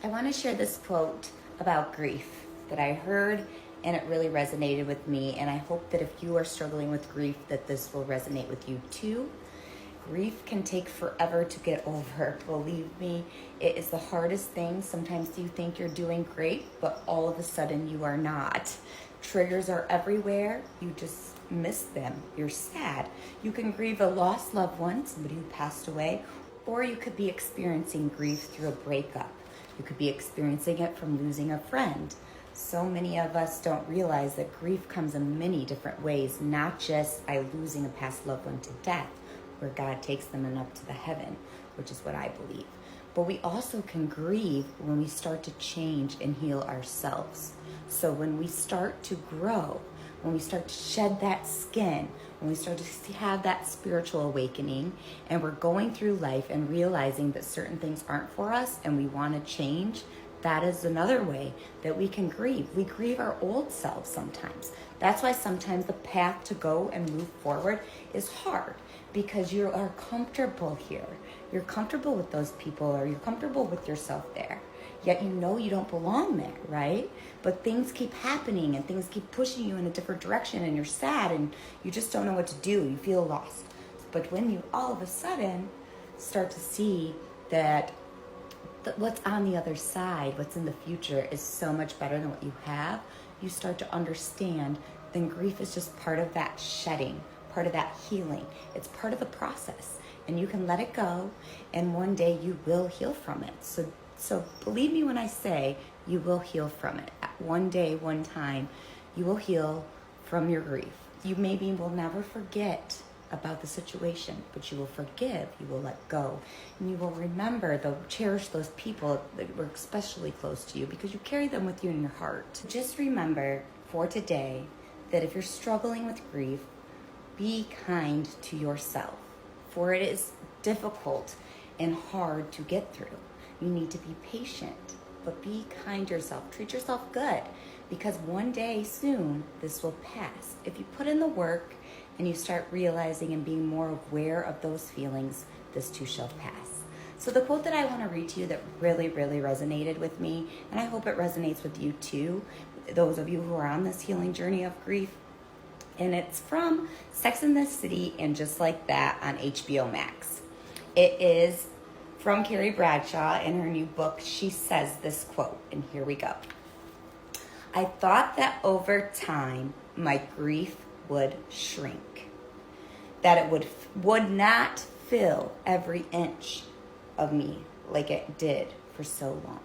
I want to share this quote about grief that I heard and it really resonated with me. And I hope that if you are struggling with grief, that this will resonate with you too. Grief can take forever to get over. Believe me, it is the hardest thing. Sometimes you think you're doing great, but all of a sudden you are not. Triggers are everywhere. You just miss them. You're sad. You can grieve a lost loved one, somebody who passed away, or you could be experiencing grief through a breakup. You could be experiencing it from losing a friend. So many of us don't realize that grief comes in many different ways, not just by losing a past loved one to death, where God takes them and up to the heaven, which is what I believe. But we also can grieve when we start to change and heal ourselves. So when we start to grow, when we start to shed that skin, when we start to have that spiritual awakening, and we're going through life and realizing that certain things aren't for us and we want to change, that is another way that we can grieve. We grieve our old selves sometimes. That's why sometimes the path to go and move forward is hard, because you are comfortable here. You're comfortable with those people, or you're comfortable with yourself there. Yet you know you don't belong there, right? But things keep happening and things keep pushing you in a different direction, and you're sad and you just don't know what to do. You feel lost. But when you all of a sudden start to see that what's on the other side, what's in the future is so much better than what you have, you start to understand then grief is just part of that shedding, part of that healing. It's part of the process, and you can let it go, and one day you will heal from it. So believe me when I say you will heal from it. One day, one time, you will heal from your grief. You maybe will never forget about the situation, but you will forgive, you will let go, and you will remember, cherish those people that were especially close to you, because you carry them with you in your heart. Just remember for today that if you're struggling with grief, be kind to yourself, for it is difficult and hard to get through. You need to be patient, but be kind to yourself. Treat yourself good, because one day soon this will pass. If you put in the work and you start realizing and being more aware of those feelings, this too shall pass. So the quote that I want to read to you that really, really resonated with me, and I hope it resonates with you too, those of you who are on this healing journey of grief, and it's from Sex and the City and Just Like That on HBO Max. It is from Carrie Bradshaw in her new book. She says this quote, and here we go. I thought that over time my grief would shrink, that it would not fill every inch of me like it did for so long.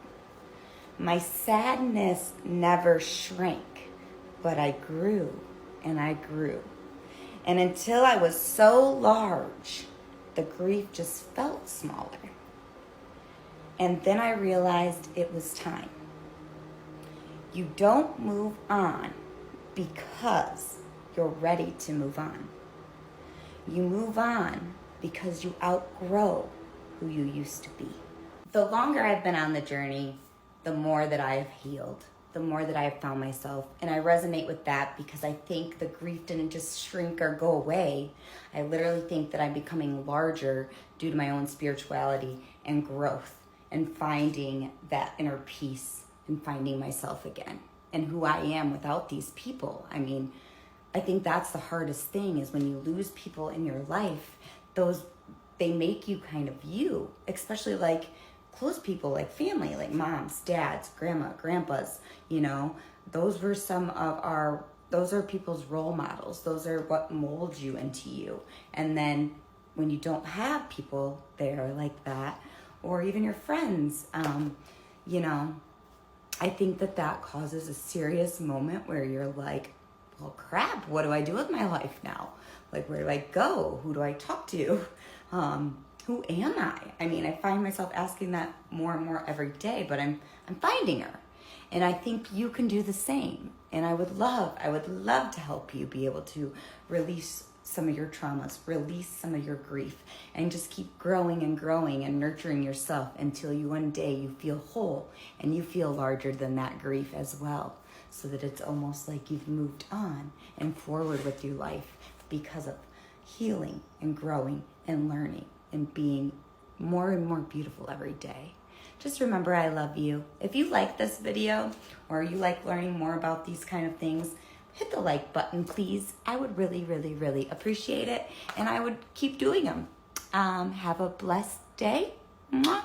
My sadness never shrank, but I grew and I grew. And until I was so large, the grief just felt smaller. And then I realized it was time. You don't move on because you're ready to move on. You move on because you outgrow who you used to be. The longer I've been on the journey, the more that I have healed, the more that I have found myself. And I resonate with that because I think the grief didn't just shrink or go away. I literally think that I'm becoming larger due to my own spirituality and growth, and finding that inner peace and finding myself again and who I am without these people. I mean, I think that's the hardest thing, is when you lose people in your life, they make you kind of you, especially like close people, like family, like moms, dads, grandma, grandpas, those are people's role models. Those are what molds you into you. And then when you don't have people there like that, or even your friends, I think that causes a serious moment where you're like, well, crap, what do I do with my life now? Like, where do I go? Who do I talk to? Who am I? I mean, I find myself asking that more and more every day, but I'm finding her. And I think you can do the same. And I would love to help you be able to release some of your traumas, release some of your grief, and just keep growing and growing and nurturing yourself until one day you feel whole and you feel larger than that grief as well, so that it's almost like you've moved on and forward with your life because of healing and growing and learning and being more and more beautiful every day. just remember I love you. If you like this video or you like learning more about these kind of things, hit the like button, please. I would really, really, really appreciate it, and I would keep doing them. Have a blessed day. Mwah.